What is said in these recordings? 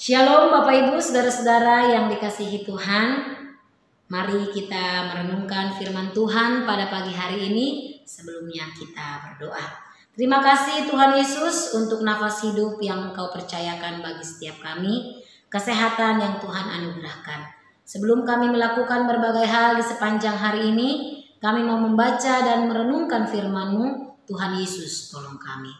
Shalom Bapak Ibu, saudara-saudara yang dikasihi Tuhan. Mari kita merenungkan firman Tuhan pada pagi hari ini. Sebelumnya kita berdoa. Terima kasih Tuhan Yesus untuk nafas hidup yang Engkau percayakan bagi setiap kami, kesehatan yang Tuhan anugerahkan. Sebelum kami melakukan berbagai hal di sepanjang hari ini, kami mau membaca dan merenungkan firman-Mu. Tuhan Yesus, tolong kami.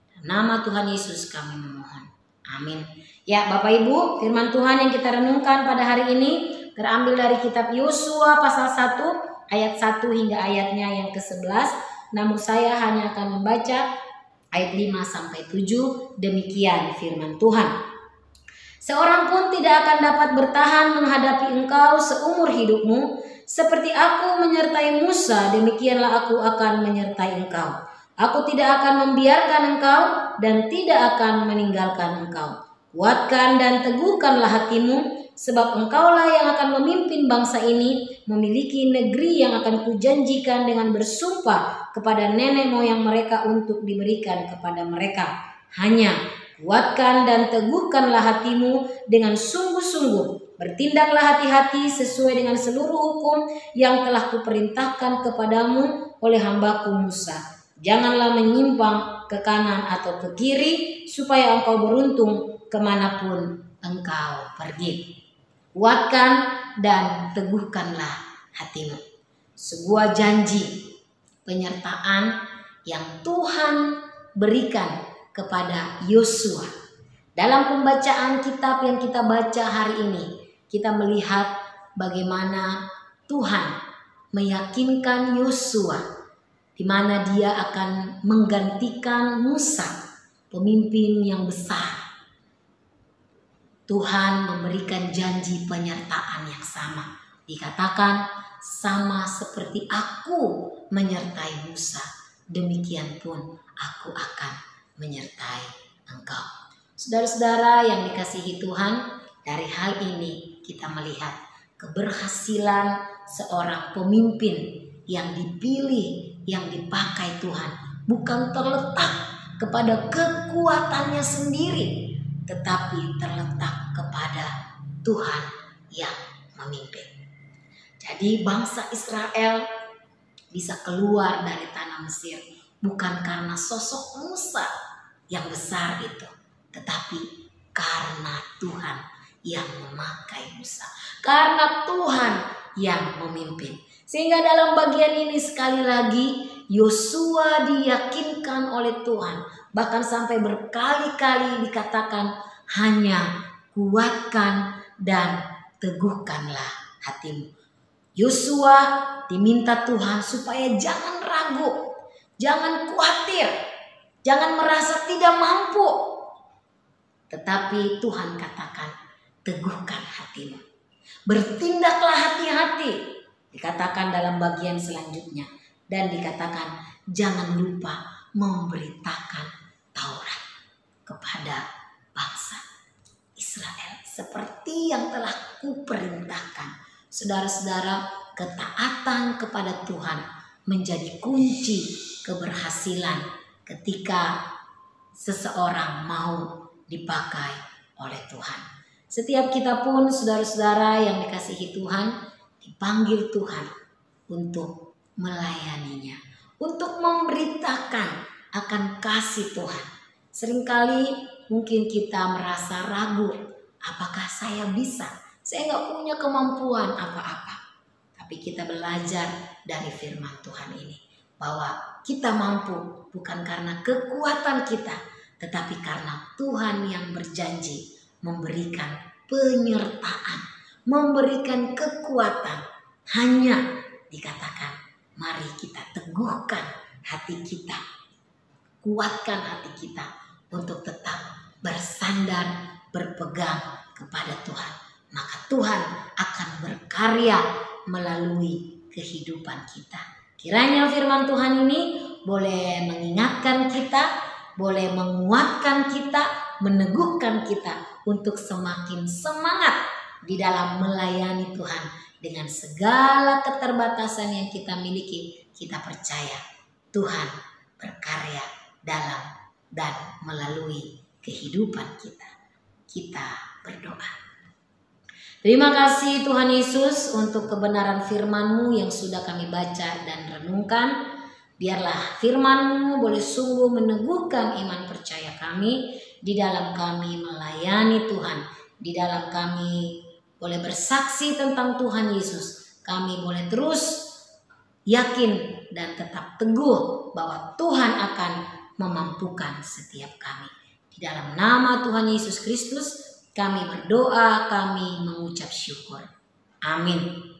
Dalam nama Tuhan Yesus kami memohon. Amin. Ya Bapak Ibu, firman Tuhan yang kita renungkan pada hari ini terambil dari kitab Yosua pasal 1 ayat 1 hingga ayatnya yang ke-11. Namun saya hanya akan membaca ayat 5 sampai 7. Demikian firman Tuhan. Seorang pun tidak akan dapat bertahan menghadapi engkau seumur hidupmu. Seperti aku menyertai Musa, demikianlah aku akan menyertai engkau. Aku tidak akan membiarkan engkau dan tidak akan meninggalkan engkau. Kuatkan dan teguhkanlah hatimu, sebab engkaulah yang akan memimpin bangsa ini, memiliki negeri yang akan kujanjikan dengan bersumpah kepada nenek moyang mereka untuk diberikan kepada mereka. Hanya kuatkan dan teguhkanlah hatimu dengan sungguh-sungguh. Bertindaklah hati-hati sesuai dengan seluruh hukum yang telah kuperintahkan kepadamu oleh hambaku Musa. Janganlah menyimpang ke kanan atau ke kiri, supaya engkau beruntung kemanapun engkau pergi. Kuatkan dan teguhkanlah hatimu. Sebuah janji penyertaan yang Tuhan berikan kepada Yosua. Dalam pembacaan kitab yang kita baca hari ini, kita melihat bagaimana Tuhan meyakinkan Yosua di mana dia akan menggantikan Musa, pemimpin yang besar. Tuhan memberikan janji penyertaan yang sama. Dikatakan sama seperti aku menyertai Musa, demikian pun aku akan menyertai engkau. Saudara-saudara yang dikasihi Tuhan, dari hal ini kita melihat keberhasilan seorang pemimpin yang dipilih, yang dipakai Tuhan, bukan terletak kepada kekuatannya sendiri, tetapi terletak kepada Tuhan yang memimpin. Jadi bangsa Israel bisa keluar dari tanah Mesir bukan karena sosok Musa yang besar itu, tetapi karena Tuhan yang memakai Musa, karena Tuhan yang memimpin. Sehingga dalam bagian ini sekali lagi Yosua diyakinkan oleh Tuhan. Bahkan sampai berkali-kali dikatakan hanya kuatkan dan teguhkanlah hatimu. Yosua diminta Tuhan supaya jangan ragu, jangan khawatir, jangan merasa tidak mampu. Tetapi Tuhan katakan teguhkan hatimu. Bertindaklah hati-hati. Dikatakan dalam bagian selanjutnya. Dan dikatakan jangan lupa memberitakan Taurat kepada bangsa Israel. Seperti yang telah kuperintahkan. Saudara-saudara, ketaatan kepada Tuhan menjadi kunci keberhasilan ketika seseorang mau dipakai oleh Tuhan. Setiap kita pun saudara-saudara yang dikasihi Tuhan, dipanggil Tuhan untuk melayaninya, untuk memberitakan akan kasih Tuhan. Seringkali mungkin kita merasa ragu, apakah saya bisa? Saya nggak punya kemampuan apa-apa. Tapi kita belajar dari firman Tuhan ini, bahwa kita mampu bukan karena kekuatan kita, tetapi karena Tuhan yang berjanji memberikan penyertaan, memberikan kekuatan. Hanya dikatakan mari kita teguhkan hati kita, kuatkan hati kita untuk tetap bersandar, berpegang kepada Tuhan. Maka Tuhan akan berkarya melalui kehidupan kita. Kiranya firman Tuhan ini boleh mengingatkan kita, boleh menguatkan kita, meneguhkan kita untuk semakin semangat di dalam melayani Tuhan. Dengan segala keterbatasan yang kita miliki, kita percaya Tuhan berkarya dalam dan melalui kehidupan kita. Kita berdoa. Terima kasih Tuhan Yesus untuk kebenaran firman-Mu yang sudah kami baca dan renungkan. Biarlah firman-Mu boleh sungguh meneguhkan iman percaya kami, di dalam kami melayani Tuhan, di dalam kami boleh bersaksi tentang Tuhan Yesus. Kami boleh terus yakin dan tetap teguh bahwa Tuhan akan memampukan setiap kami. Di dalam nama Tuhan Yesus Kristus kami berdoa, kami mengucap syukur. Amin.